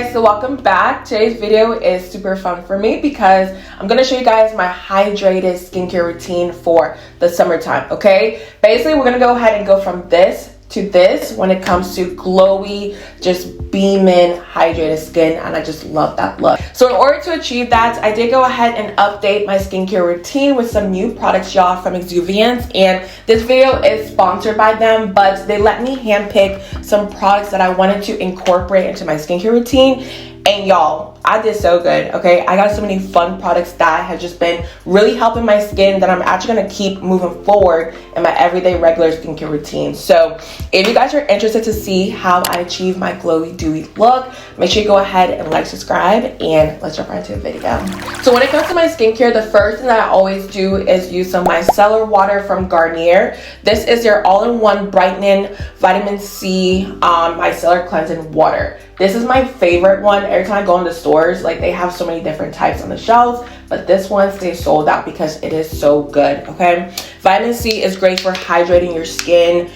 guys, so welcome back. Today's video is super fun for me because I'm going to show you guys my hydrated skincare routine for the summertime, okay? Basically, we're going to go ahead and go from this to this when it comes to glowy, just beaming, hydrated skin, and I just love that look. So in order to achieve that, I did go ahead and update my skincare routine with some new products, y'all, from Exuviance, and this video is sponsored by them, but they let me handpick some products that I wanted to incorporate into my skincare routine. And y'all, I did so good, okay? I got so many fun products that have just been really helping my skin that I'm actually gonna keep moving forward in my everyday regular skincare routine. So if you guys are interested to see how I achieve my glowy, dewy look, make sure you go ahead and like, subscribe, and let's jump right into the video. So when it comes to my skincare, the first thing that I always do is use some micellar water from Garnier. This is their all-in-one brightening vitamin C micellar cleansing water. This is my favorite one. Every time I go into stores, like, they have so many different types on the shelves, but this one stays sold out because it is so good, okay? Vitamin C is great for hydrating your skin,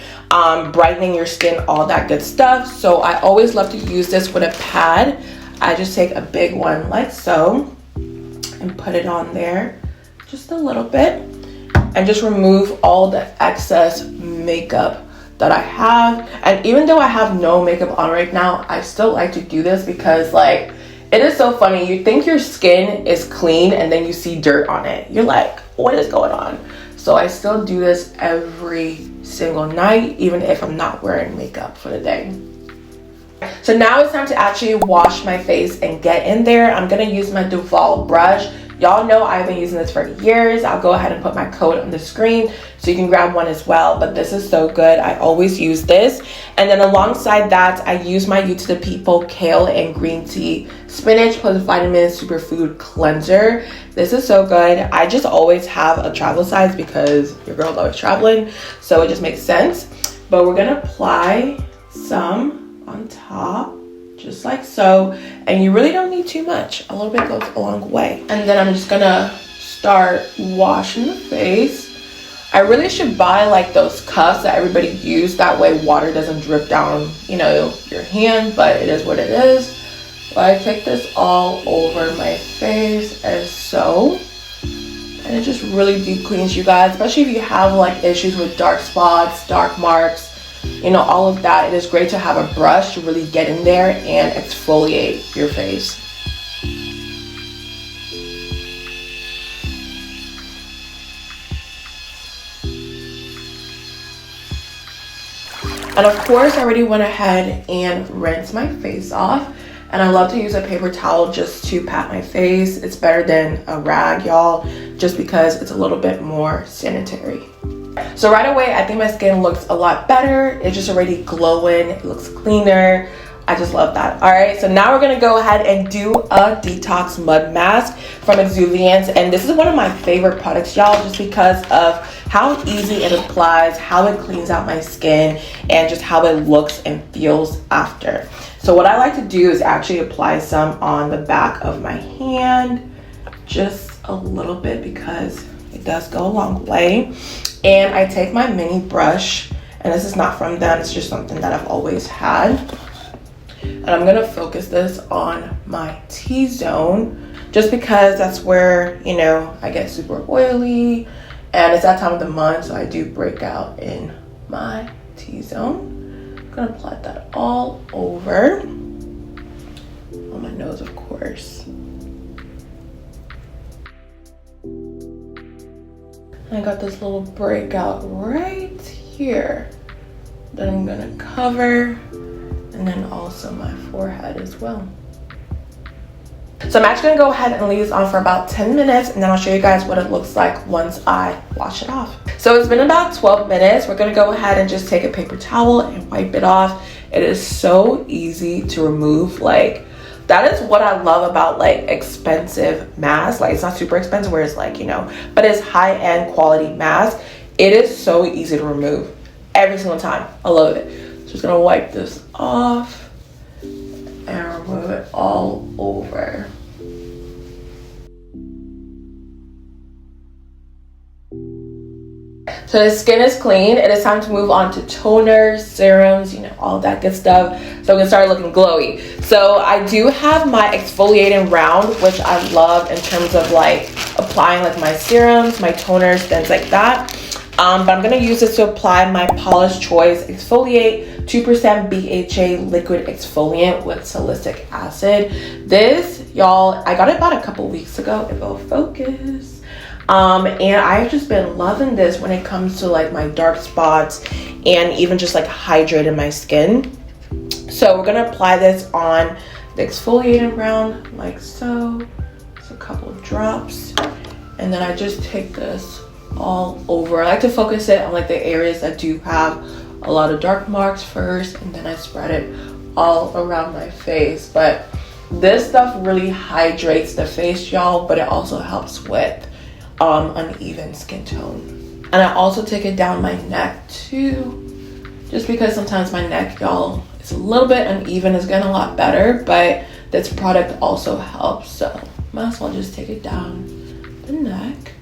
brightening your skin, all that good stuff. So I always love to use this with a pad. I just take a big one like so and put it on there just a little bit and just remove all the excess makeup that I have. And even though I have no makeup on right now, I still like to do this because, like, it is so funny. You think your skin is clean and then you see dirt on it. You're like, what is going on? So I still do this every single night, even if I'm not wearing makeup for the day. So now it's time to actually wash my face and get in there. I'm gonna use my Duvolle brush. Y'all know I've been using this for years. I'll go ahead and put my code on the screen so you can grab one as well, but this is so good. I always use this. And then alongside that, I use my You to the People Kale and Green Tea Spinach plus Vitamin Superfood Cleanser. This is so good. I just always have a travel size because your girl's always traveling, so it just makes sense. But we're gonna apply some on top, just like so, and you really don't need too much. A little bit goes a long way. And then I'm just gonna start washing the face. I really should buy like those cups that everybody uses, that way water doesn't drip down, you know, your hand, but it is what it is. But I take this all over my face as so, and it just really deep cleans, you guys, especially if you have like issues with dark spots, dark marks, you know, all of that. It is great to have a brush to really get in there and exfoliate your face. And of course, I already went ahead and rinsed my face off. And I love to use a paper towel just to pat my face. It's better than a rag, y'all, just because it's a little bit more sanitary. So right away, I think my skin looks a lot better. It's just already glowing. It looks cleaner. I just love that. All right, so now we're gonna go ahead and do a detox mud mask from Exuviance. And this is one of my favorite products, y'all, just because of how easy it applies, how it cleans out my skin, and just how it looks and feels after. So what I like to do is actually apply some on the back of my hand, just a little bit because it does go a long way. And I take my mini brush, and this is not from them, it's just something that I've always had. And I'm gonna focus this on my T-zone, just because that's where, you know, I get super oily, and it's that time of the month, so I do break out in my T-zone. I'm gonna apply that all over, on my nose, of course. I got this little breakout right here that I'm gonna cover, and then also my forehead as well. So I'm actually gonna go ahead and leave this on for about 10 minutes, and then I'll show you guys what it looks like once I wash it off. So it's been about 12 minutes. We're gonna go ahead and just take a paper towel and wipe it off. It is so easy to remove. Like, that is what I love about like expensive masks. Like, it's not super expensive where it's like, you know, but it's high-end quality mask. It is so easy to remove every single time. I love it. Just gonna wipe this off and remove it all over. So the skin is clean. It is time to move on to toners, serums, you know, all that good stuff. So we can start looking glowy. So I do have my exfoliating round, which I love in terms of like applying like my serums, my toners, things like that. But I'm gonna use this to apply my Paula's Choice Exfoliate 2% BHA liquid exfoliant with salicylic acid. This, y'all, I got it about a couple weeks ago. It will focus. And I've just been loving this when it comes to like my dark spots and even just like hydrating my skin. So we're gonna apply this on the exfoliating round like so. Just a couple of drops, and then I just take this all over. I like to focus it on like the areas that do have a lot of dark marks first, and then I spread it all around my face. But this stuff really hydrates the face, y'all, but it also helps with uneven skin tone. And I also take it down my neck too, just because sometimes my neck, y'all, is a little bit uneven. It's getting a lot better, but this product also helps, so might as well just take it down the neck.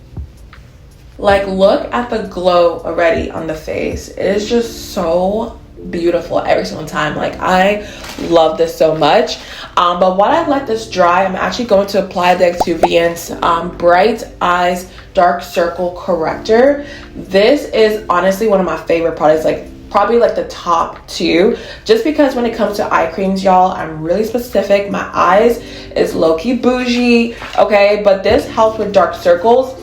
Like, look at the glow already on the face. It is just so beautiful every single time. Like, I love this so much. But while I let this dry, I'm actually going to apply the Exuviance Bright Eyes Dark Circle Corrector. This is honestly one of my favorite products, like probably like the top 2, just because when it comes to eye creams, y'all, I'm really specific. My eyes is low-key bougie, okay? But this helps with dark circles.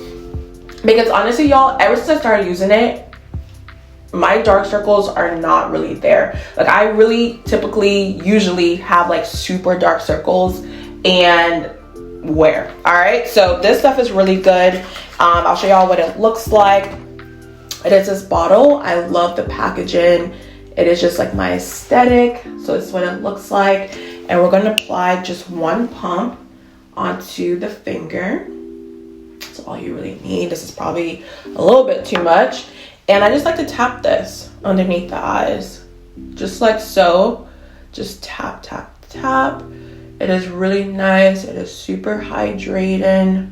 Because honestly, y'all, ever since I started using it, my dark circles are not really there. Like, I really usually have like super dark circles and wear. All right, so this stuff is really good. I'll show y'all what it looks like. It is this bottle. I love the packaging. It is just like my aesthetic. So this is what it looks like. And we're gonna apply just 1 pump onto the finger. That's all you really need. This is probably a little bit too much. And I just like to tap this underneath the eyes. Just like so. Just tap, tap, tap. It is really nice. It is super hydrating.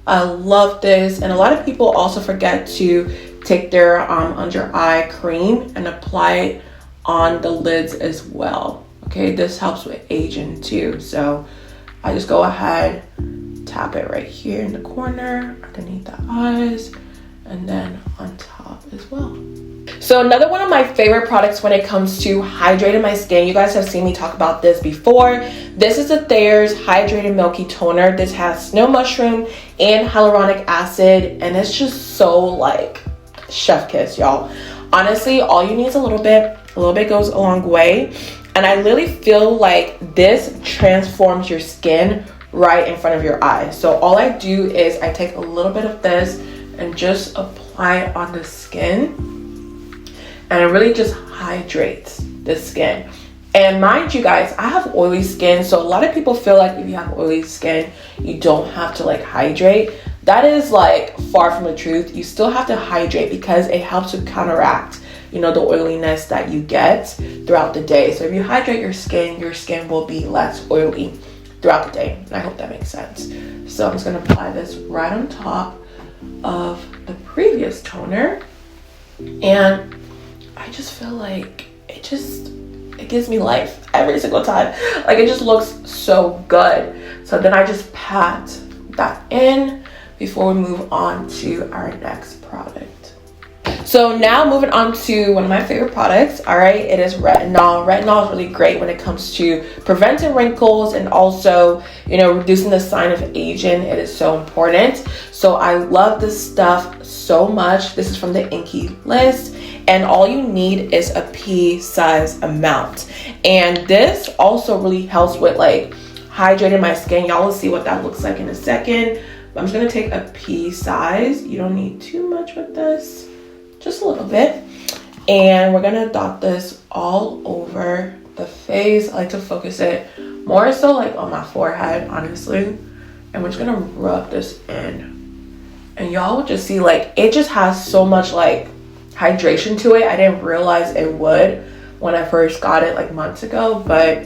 I love this. And a lot of people also forget to take their under eye cream and apply it on the lids as well. Okay, this helps with aging too. So I just go ahead, tap it right here in the corner, underneath the eyes, and then on top as well. So another one of my favorite products when it comes to hydrating my skin, you guys have seen me talk about this before. This is the Thayer's Hydrated Milky Toner. This has snow mushroom and hyaluronic acid, and it's just so like chef kiss, y'all. Honestly, all you need is a little bit goes a long way. And I literally feel like this transforms your skin right in front of your eyes. So all I do is I take a little bit of this and just apply it on the skin, and it really just hydrates the skin. And mind you guys, I have oily skin, so a lot of people feel like if you have oily skin, you don't have to like hydrate. That is like far from the truth. You still have to hydrate because it helps to counteract, you know, the oiliness that you get throughout the day. So if you hydrate your skin will be less oily throughout the day. And I hope that makes sense. So I'm just gonna apply this right on top of the previous toner. And I just feel like it gives me life every single time. Like, it just looks so good. So then I just pat that in before we move on to our next product. So now moving on to one of my favorite products, all right, it is retinol. Retinol is really great when it comes to preventing wrinkles and also, you know, reducing the sign of aging. It is so important. So I love this stuff so much. This is from the Inky list, and all you need is a pea size amount. And this also really helps with like hydrating my skin. Y'all will see what that looks like in a second. But I'm just gonna take a pea size. You don't need too much with this, just a little bit. And we're gonna dot this all over the face. I like to focus it more so like on my forehead, honestly. And we're just gonna rub this in. And y'all will just see like, it just has so much like hydration to it. I didn't realize it would when I first got it like months ago, but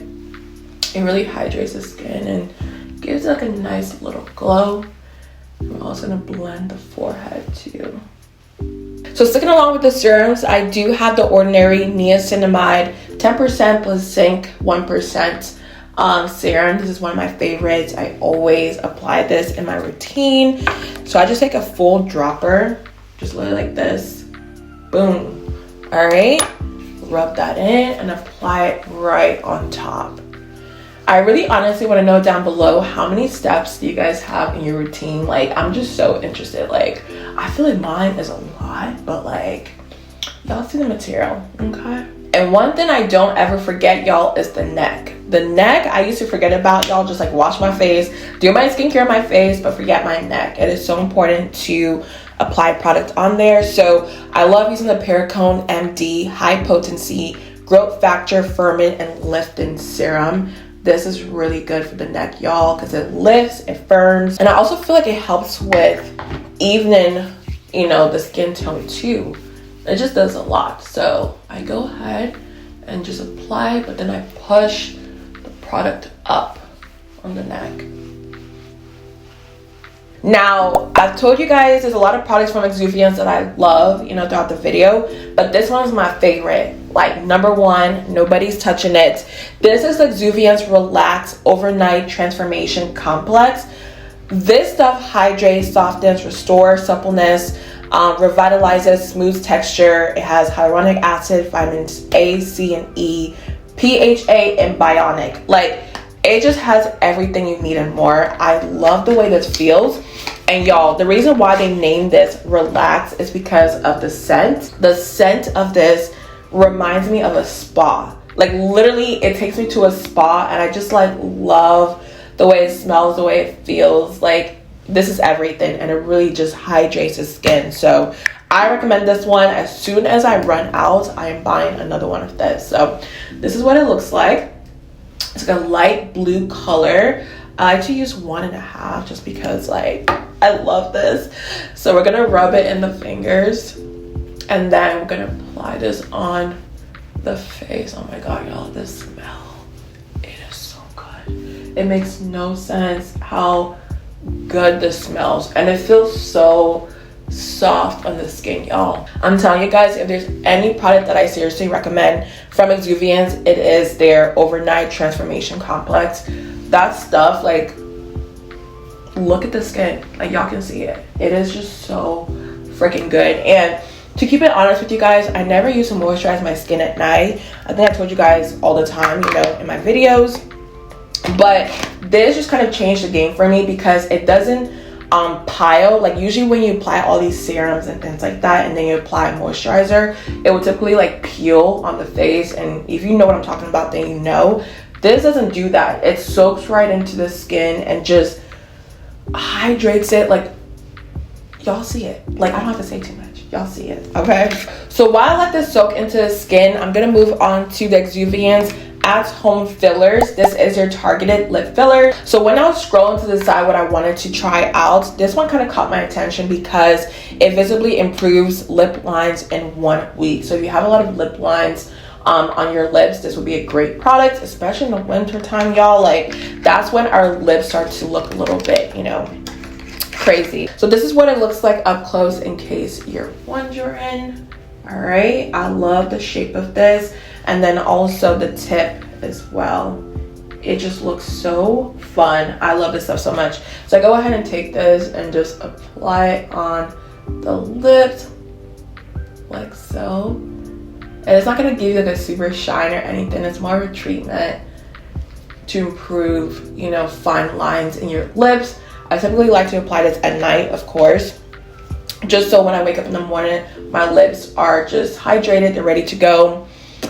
it really hydrates the skin and gives like a nice little glow. I'm also gonna blend the forehead too. So sticking along with the serums, I do have the Ordinary Niacinamide 10% plus zinc 1% serum. This is one of my favorites. I always apply this in my routine. So I just take a full dropper, just literally like this. Boom. All right. Rub that in and apply it right on top. I really honestly want to know down below how many steps do you guys have in your routine. Like, I'm just so interested. Like, I feel like mine is a lot, but like, y'all see the material, okay? And one thing I don't ever forget, y'all, is the neck. The neck, I used to forget about, y'all. Just like wash my face, do my skincare on my face, but forget my neck. It is so important to apply product on there. So I love using the Perricone MD High Potency Growth Factor Firming and Lifting Serum. This is really good for the neck, y'all, because it lifts, it firms, and I also feel like it helps with evening, you know, the skin tone too. It just does a lot. So I go ahead and just apply, but then I push the product up on the neck. Now, I've told you guys there's a lot of products from Exuviance that I love, you know, throughout the video, but this one's my favorite. Like, number one, nobody's touching it. This is the Exuviance Relax Overnight Transformation Complex. This stuff hydrates, softens, restores suppleness, revitalizes, smooths texture. It has hyaluronic acid, vitamins A, C, and E, PHA, and bionic. Like, it just has everything you need and more. I love the way this feels. And y'all, the reason why they named this Relax is because of the scent. The scent of this reminds me of a spa. Like, literally, it takes me to a spa, and I just like love the way it smells, the way it feels. Like, this is everything, and it really just hydrates the skin. So I recommend this one. As soon as I run out, I am buying another one of this. So this is what it looks like. It's like a light blue color. I like to use 1.5 just because, like, I love this. So we're gonna rub it in the fingers, and then we're gonna apply this on the face. Oh my god, y'all, this smell, it is so good. It makes no sense how good this smells, and it feels so soft on the skin, y'all. I'm telling you guys, if there's any product that I seriously recommend from Exuviance, it is their Overnight Transformation Complex. That stuff, like, look at the skin, like, y'all can see it. It is just so freaking good. And to keep it honest with you guys, I never used to moisturize my skin at night. I think I told you guys all the time, you know, in my videos. But this just kind of changed the game for me because it doesn't pile. Like, usually when you apply all these serums and things like that, and then you apply moisturizer, it will typically like peel on the face. And if you know what I'm talking about, then you know. This doesn't do that. It soaks right into the skin and just hydrates it. Like, y'all see it. Like, I don't have to say too much. Y'all see it, okay? So while I let this soak into the skin, I'm gonna move on to the Exuviance at-home fillers. This is your targeted lip filler. So when I was scrolling to decide what I wanted to try out, this one kind of caught my attention because it visibly improves lip lines in 1 week. So if you have a lot of lip lines on your lips, this would be a great product, especially in the winter time, y'all. Like, that's when our lips start to look a little bit, you know, crazy. So this is what it looks like up close, in case you're wondering. All right, I love the shape of this, and then also the tip as well. It just looks so fun. I love this stuff so much. So I go ahead and take this and just apply it on the lips like so. And it's not gonna give you like a super shine or anything. It's more of a treatment to improve, you know, fine lines in your lips. I typically like to apply this at night, of course, just so when I wake up in the morning, my lips are just hydrated, they're ready to go,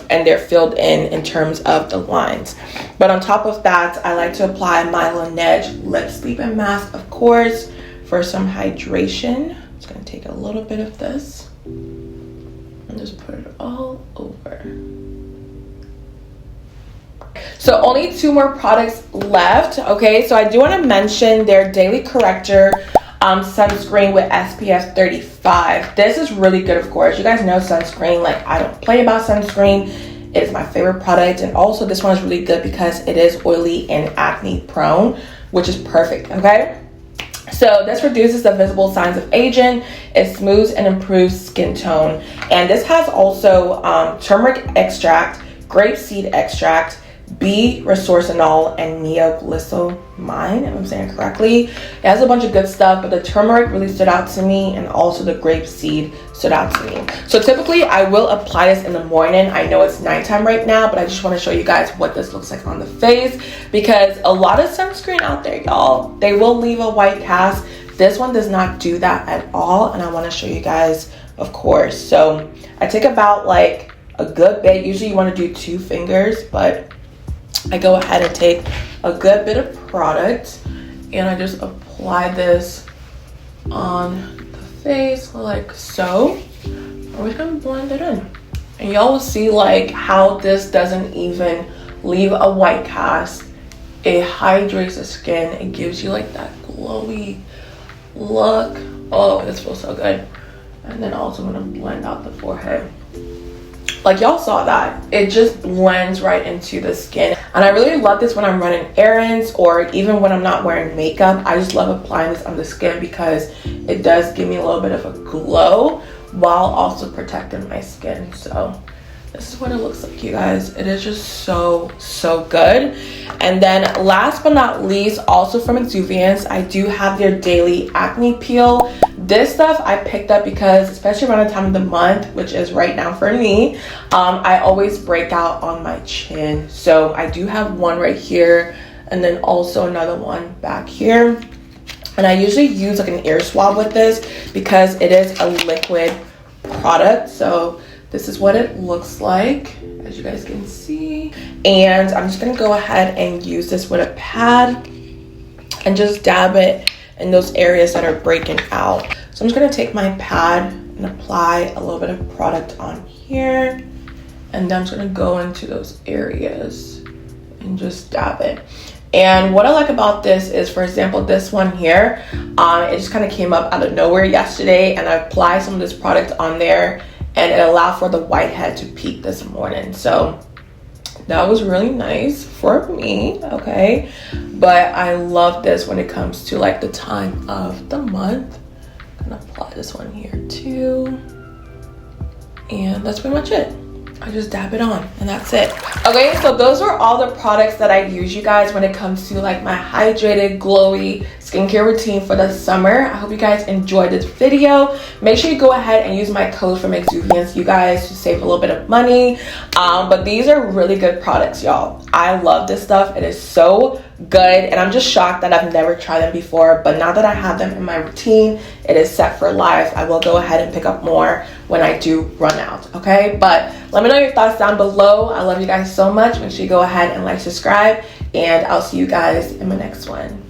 and they're filled in terms of the lines. But on top of that, I like to apply my Laneige Lip Sleeping Mask, of course, for some hydration. I'm just gonna take a little bit of this and just put it all over. So only 2 more products left, okay? So I do want to mention their Daily Corrector sunscreen with SPF 35. This is really good, of course. You guys know sunscreen, like, I don't play about sunscreen. It is my favorite product. And also this one is really good because it is oily and acne prone, which is perfect, okay? So this reduces the visible signs of aging, it smooths and improves skin tone. And this has also turmeric extract, grapeseed extract, B-resorcinol, and neoglyceramine, if I'm saying it correctly. It has a bunch of good stuff, but the turmeric really stood out to me, and also the grapeseed stood out to me. So typically I will apply this in the morning. I know it's nighttime right now, but I just want to show you guys what this looks like on the face, because a lot of sunscreen out there, y'all, they will leave a white cast. This one does not do that at all, and I want to show you guys, of course. So I take about like a good bit. Usually you want to do 2 fingers, but I go ahead and take a good bit of product and I just apply this on the face like so. We're just gonna blend it in, and y'all will see like how this doesn't even leave a white cast. It hydrates the skin. It gives you like that glowy look. Oh, this feels so good. And then also I'm gonna blend out the forehead. Like y'all saw that, it just blends right into the skin. And I really love this when I'm running errands or even when I'm not wearing makeup. I just love applying this on the skin because it does give me a little bit of a glow while also protecting my skin. So this is what it looks like, you guys. It is just so good. And then last but not least, also from Exuviance, I do have their daily acne peel. This stuff I picked up because, especially around the time of the month, which is right now for me, I always break out on my chin. So I do have one right here and then also another one back here. And I usually use like an ear swab with this because it is a liquid product. So this is what it looks like, as you guys can see. And I'm just gonna go ahead and use this with a pad and just dab it in those areas that are breaking out. So I'm just gonna take my pad and apply a little bit of product on here. And then I'm just gonna go into those areas and just dab it. And what I like about this is, for example, this one here, it just kind of came up out of nowhere yesterday, and I applied some of this product on there, and it allowed for the whitehead to peak this morning. So that was really nice for me, okay? But I love this when it comes to like the time of the month. I'm gonna apply this one here too. And that's pretty much it. I just dab it on and that's it. Okay, so those are all the products that I use, you guys, when it comes to like my hydrated, glowy skincare routine for the summer. I hope you guys enjoyed this video. Make sure you go ahead and use my code from Exuviance, you guys, to save a little bit of money. But these are really good products, y'all. I love this stuff. It is so good, and I'm just shocked that I've never tried them before, but now that I have them in my routine, it is set for life. I will go ahead and pick up more when I do run out, okay? But let me know your thoughts down below. I love you guys so much. Make sure you go ahead and like, subscribe, and I'll see you guys in my next one.